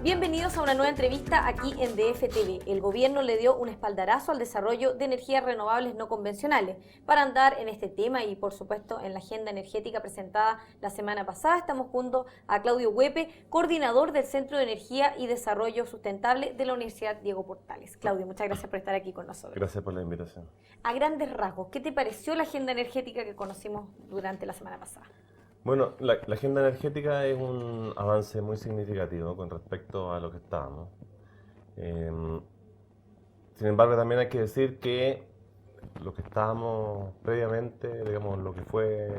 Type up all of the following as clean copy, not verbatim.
Bienvenidos a una nueva entrevista aquí en DFTV. El gobierno le dio un espaldarazo al desarrollo de energías renovables no convencionales. Para andar en este tema y por supuesto en la agenda energética presentada la semana pasada, estamos junto a Claudio Huepe, coordinador del Centro de Energía y Desarrollo Sustentable de la Universidad Diego Portales. Claudio, muchas gracias por estar aquí con nosotros. Gracias por la invitación. A grandes rasgos, ¿qué te pareció la agenda energética que conocimos durante la semana pasada? Bueno, la agenda energética es un avance muy significativo con respecto a lo que estábamos. Sin embargo, también hay que decir que lo que estábamos previamente, digamos, lo que fue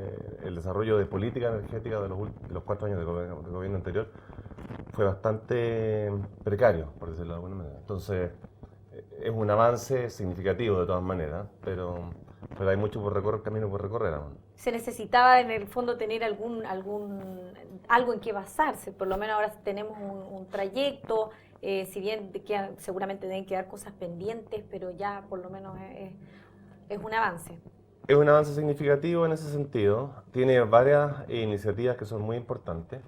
el desarrollo de política energética de los 4 años del gobierno anterior, fue bastante precario, por decirlo de alguna manera. Entonces, es un avance significativo de todas maneras, pero hay mucho camino por recorrer aún. Se necesitaba en el fondo tener algo en que basarse, por lo menos ahora tenemos un trayecto, si bien seguramente deben quedar cosas pendientes, pero ya por lo menos es un avance. Es un avance significativo en ese sentido, tiene varias iniciativas que son muy importantes,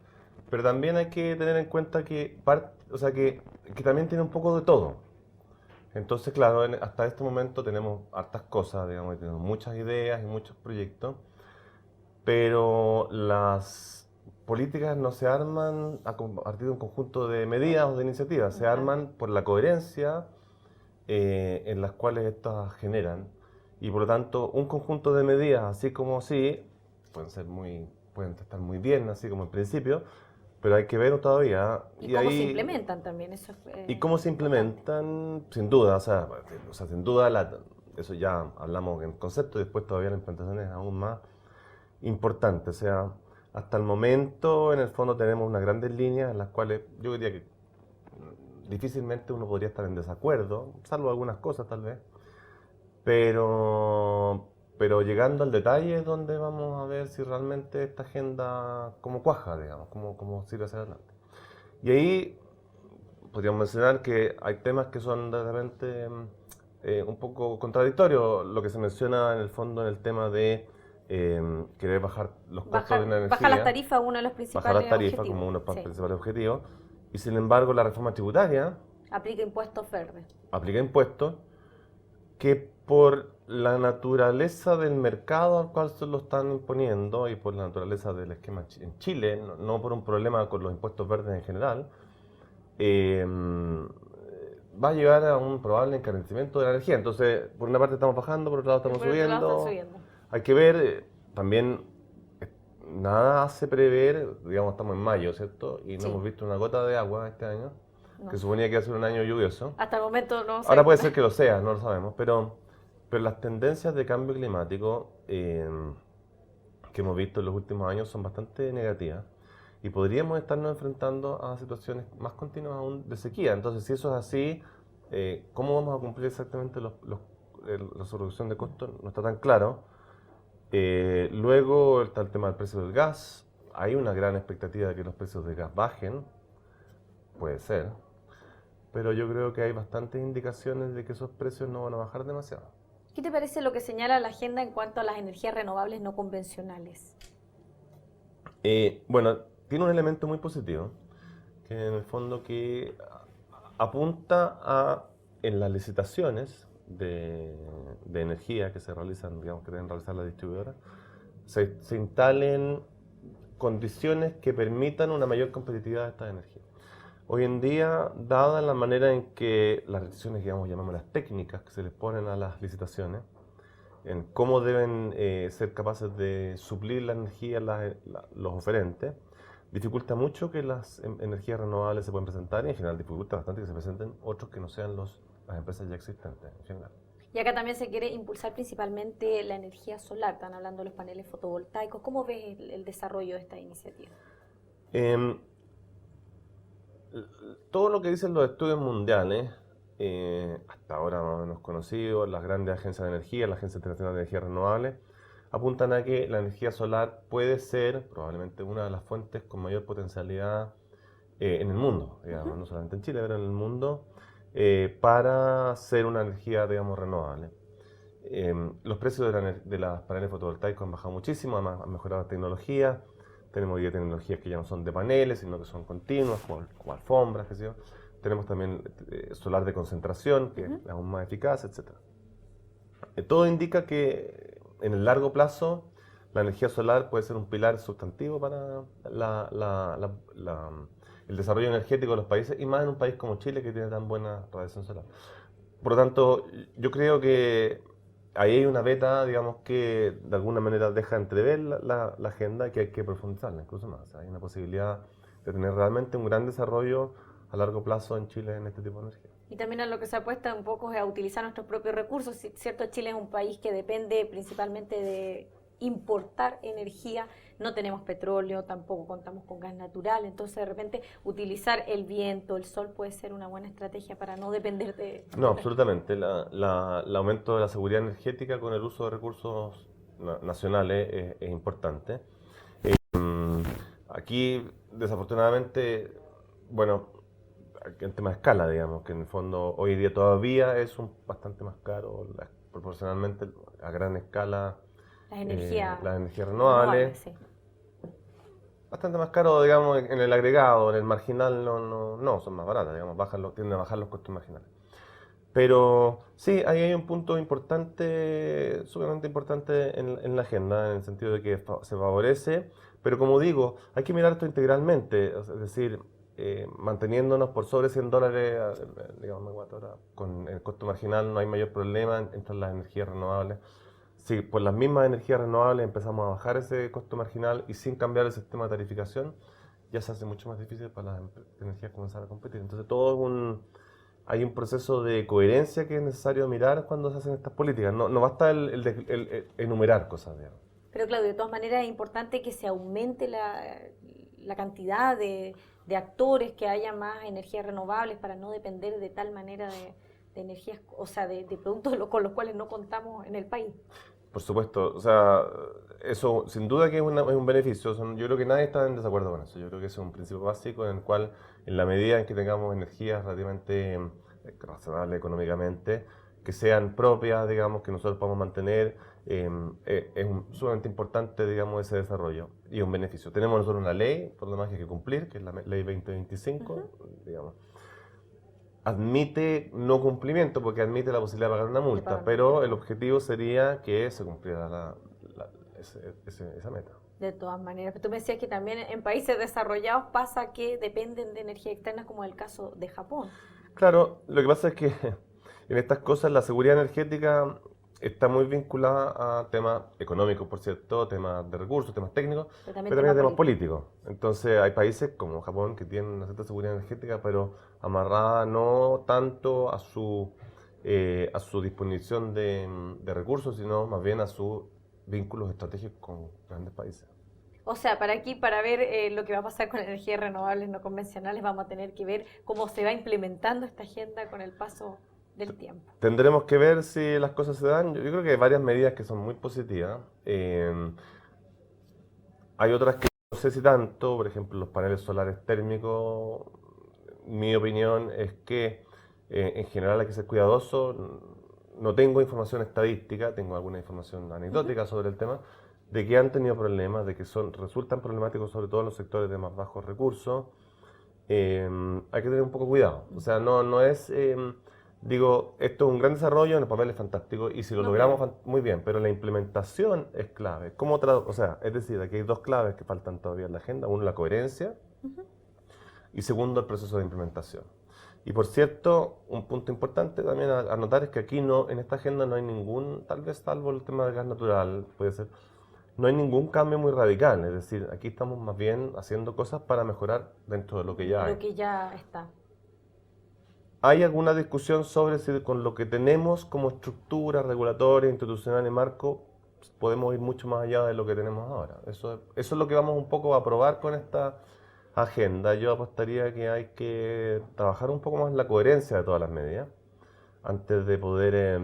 pero también hay que tener en cuenta que también tiene un poco de todo. Entonces, claro, hasta este momento tenemos hartas cosas, digamos, tenemos muchas ideas y muchos proyectos, pero las políticas no se arman a partir de un conjunto de medidas o de iniciativas, se arman por la coherencia en las cuales estas generan, y por lo tanto un conjunto de medidas, así como así, pueden estar muy bien, así como en principio, pero hay que ver todavía. Y cómo se implementan también. Y cómo se implementan, sin duda, sin duda, eso ya hablamos en concepto, y después todavía la implementación es aún más importante. O sea, hasta el momento, en el fondo, tenemos unas grandes líneas en las cuales yo diría que difícilmente uno podría estar en desacuerdo, salvo algunas cosas tal vez, pero llegando al detalle es donde vamos a ver si realmente esta agenda como cuaja, digamos, como sirve hacia adelante. Y ahí podríamos mencionar que hay temas que son de repente un poco contradictorios. Lo que se menciona en el fondo en el tema de querer bajar los costos de la energía. Bajar las tarifas, uno de los principales bajar las tarifas objetivos. como uno de los principales objetivos. Y sin embargo la reforma tributaria aplica impuestos verdes. Aplica impuestos que por la naturaleza del mercado al cual se lo están imponiendo y por la naturaleza del esquema en Chile, no por un problema con los impuestos verdes en general, va a llevar a un probable encarecimiento de la energía. Entonces, por una parte estamos bajando, por otro lado estamos subiendo. Hay que ver, también nada hace prever, digamos, estamos en mayo, ¿cierto? Y no hemos visto una gota de agua este año, que suponía que iba a ser un año lluvioso. Hasta el momento no sé. Ahora puede ser que lo sea, no lo sabemos, pero las tendencias de cambio climático que hemos visto en los últimos años son bastante negativas. Y podríamos estarnos enfrentando a situaciones más continuas aún de sequía. Entonces, si eso es así, ¿cómo vamos a cumplir exactamente la reducción de costos? No está tan claro. Luego está el tema del precio del gas. Hay una gran expectativa de que los precios del gas bajen. Puede ser. Pero yo creo que hay bastantes indicaciones de que esos precios no van a bajar demasiado. ¿Qué te parece lo que señala la agenda en cuanto a las energías renovables no convencionales? Bueno, tiene un elemento muy positivo, que en el fondo que apunta a, en las licitaciones de energía que se realizan, digamos que deben realizar las distribuidoras, se instalen condiciones que permitan una mayor competitividad de estas energías. Hoy en día, dada la manera en que las restricciones, digamos, llamémoslas técnicas que se les ponen a las licitaciones, en cómo deben ser capaces de suplir la energía los oferentes, dificulta mucho que las energías renovables se puedan presentar y en general dificulta bastante que se presenten otros que no sean las empresas ya existentes en general. Y acá también se quiere impulsar principalmente la energía solar, están hablando de los paneles fotovoltaicos. ¿Cómo ves el desarrollo de esta iniciativa? Todo lo que dicen los estudios mundiales, hasta ahora más o menos conocidos, las grandes agencias de energía, la Agencia Internacional de Energía Renovables, apuntan a que la energía solar puede ser probablemente una de las fuentes con mayor potencialidad en el mundo, digamos, no solamente en Chile, pero en el mundo, para ser una energía, digamos, renovable. Los precios de las paneles fotovoltaicos han bajado muchísimo, además han mejorado la tecnología. Tenemos hoy día tecnologías que ya no son de paneles, sino que son continuas, como alfombras, qué sé yo. Tenemos también solar de concentración, que es aún más eficaz, etc. Todo indica que en el largo plazo la energía solar puede ser un pilar sustantivo para el desarrollo energético de los países, y más en un país como Chile, que tiene tan buena radiación solar. Por lo tanto, yo creo que ahí hay una beta, digamos, que de alguna manera deja entrever la agenda, que hay que profundizarla incluso más. O sea, hay una posibilidad de tener realmente un gran desarrollo a largo plazo en Chile en este tipo de energía. Y también a lo que se apuesta un poco es a utilizar nuestros propios recursos. Cierto, Chile es un país que depende principalmente de importar energía, no tenemos petróleo, tampoco contamos con gas natural, entonces de repente utilizar el viento, el sol puede ser una buena estrategia para no depender de... No, absolutamente. El aumento de la seguridad energética con el uso de recursos nacionales es importante. Aquí, desafortunadamente, bueno, el tema de escala, digamos, que en el fondo hoy día todavía es bastante más caro proporcionalmente a gran escala Las energías las energías renovables. sí. Bastante más caro, digamos, en el agregado, en el marginal no son más baratas, digamos, tienden a bajar los costos marginales. Pero sí, ahí hay un punto importante, sumamente importante en la agenda, en el sentido de que se favorece, pero como digo, hay que mirar esto integralmente, es decir, manteniéndonos por sobre $100, digamos, megawatt-hora, con el costo marginal no hay mayor problema entre las energías renovables. Si por las mismas energías renovables empezamos a bajar ese costo marginal y sin cambiar el sistema de tarificación, ya se hace mucho más difícil para las energías comenzar a competir. Entonces hay un proceso de coherencia que es necesario mirar cuando se hacen estas políticas. No basta el enumerar cosas, digamos. Pero Claudio, de todas maneras es importante que se aumente la cantidad de actores, que haya más energías renovables para no depender de tal manera de energías, o sea, de productos con los cuales no contamos en el país. Por supuesto, o sea, eso sin duda que es un beneficio. Yo creo que nadie está en desacuerdo con eso. Yo creo que ese es un principio básico en el cual, en la medida en que tengamos energías relativamente razonables económicamente, que sean propias, digamos, que nosotros podamos mantener, es sumamente importante, digamos, ese desarrollo y un beneficio. Tenemos nosotros una ley, por lo demás, que hay que cumplir, que es la ley 2025, digamos. Admite no cumplimiento porque admite la posibilidad de pagar una multa, pero el objetivo sería que se cumpliera esa meta. De todas maneras, pero tú me decías que también en países desarrollados pasa que dependen de energía externa, como el caso de Japón. Claro, lo que pasa es que en estas cosas la seguridad energética está muy vinculada a temas económicos, por cierto, temas de recursos, temas técnicos, pero también temas políticos. Entonces hay países como Japón que tienen una cierta seguridad energética, pero amarrada no tanto a su disposición de recursos, sino más bien a sus vínculos estratégicos con grandes países. O sea, para ver lo que va a pasar con energías renovables no convencionales, vamos a tener que ver cómo se va implementando esta agenda con el paso del tiempo. Tendremos que ver si las cosas se dan. Yo creo que hay varias medidas que son muy positivas. Hay otras que no sé si tanto, por ejemplo, los paneles solares térmicos. Mi opinión es que en general hay que ser cuidadoso. No tengo información estadística, tengo alguna información anecdótica sobre el tema, de que han tenido problemas, de que resultan problemáticos sobre todo en los sectores de más bajos recursos. Hay que tener un poco cuidado. O sea, no es... digo, esto es un gran desarrollo, en el papel es fantástico y si lo logramos muy bien, pero la implementación es clave. O sea, es decir, aquí hay dos claves que faltan todavía en la agenda. Uno, la coherencia y segundo, el proceso de implementación. Y por cierto, un punto importante también a notar es que aquí en esta agenda no hay ningún, tal vez salvo el tema del gas natural, puede ser, no hay ningún cambio muy radical. Es decir, aquí estamos más bien haciendo cosas para mejorar dentro de lo que ya hay. Lo que ya está. ¿Hay alguna discusión sobre si con lo que tenemos como estructura regulatoria, institucional y marco podemos ir mucho más allá de lo que tenemos ahora? Eso es lo que vamos un poco a probar con esta agenda. Yo apostaría que hay que trabajar un poco más en la coherencia de todas las medidas antes de poder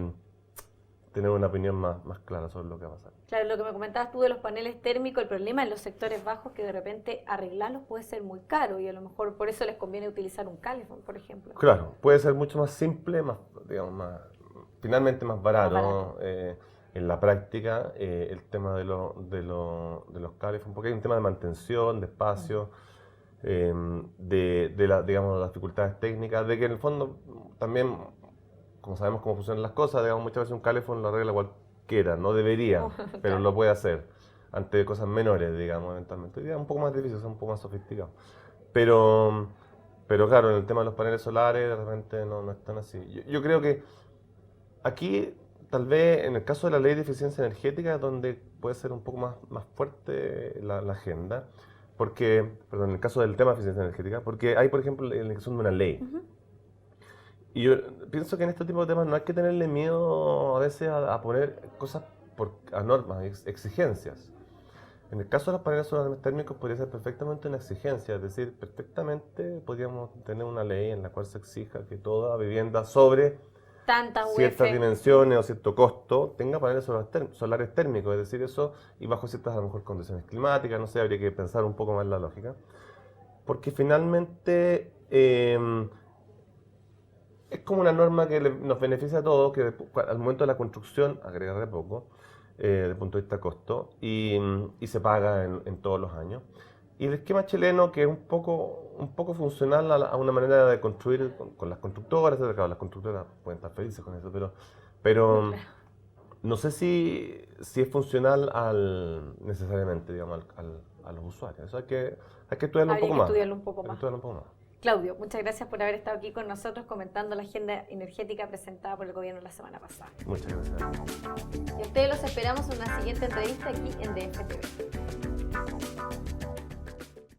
tener una opinión más clara sobre lo que va a pasar. Claro, lo que me comentabas tú de los paneles térmicos, el problema en los sectores bajos que de repente arreglarlos puede ser muy caro y a lo mejor por eso les conviene utilizar un calefón, por ejemplo. Claro, puede ser mucho más simple, digamos, más finalmente más barato. Más barato. En la práctica, el tema de los cables fue un poco, hay un tema de mantención, de espacio, digamos, las dificultades técnicas, de que en el fondo también, como sabemos cómo funcionan las cosas, digamos, muchas veces un calefón lo arregla cualquiera, no debería, pero Claro. lo puede hacer, ante cosas menores, digamos, eventualmente. Hoy día es un poco más difícil, son un poco más sofisticados. Pero, pero claro, en el tema de los paneles solares, de repente no es tan así. Yo creo que aquí, tal vez, en el caso de la ley de eficiencia energética, es donde puede ser un poco más fuerte la agenda, porque, perdón, en el caso del tema de eficiencia energética, porque hay, por ejemplo, la elección de una ley. Ujú. Y yo pienso que en este tipo de temas no hay que tenerle miedo a veces a poner cosas a normas, exigencias. En el caso de los paneles solares térmicos podría ser perfectamente una exigencia, es decir, perfectamente podríamos tener una ley en la cual se exija que toda vivienda sobre Tanta UF. ciertas dimensiones o cierto costo tenga paneles solares térmicos, es decir, eso y bajo ciertas a lo mejor condiciones climáticas, no sé, habría que pensar un poco más la lógica, porque finalmente es como una norma que nos beneficia a todos, que al momento de la construcción agrega de poco, desde el punto de vista costo, y se paga en todos los años. Y el esquema chileno, que es un poco funcional a una manera de construir con las constructoras, etc. Claro, las constructoras pueden estar felices con eso, pero no sé si es funcional necesariamente, digamos, a los usuarios. Eso hay que estudiarlo un Habría poco que más. estudiarlo un poco Hay que más. estudiarlo un poco más. Claudio, muchas gracias por haber estado aquí con nosotros comentando la agenda energética presentada por el gobierno la semana pasada. Muchas gracias. Y a ustedes los esperamos en una siguiente entrevista aquí en DFTV.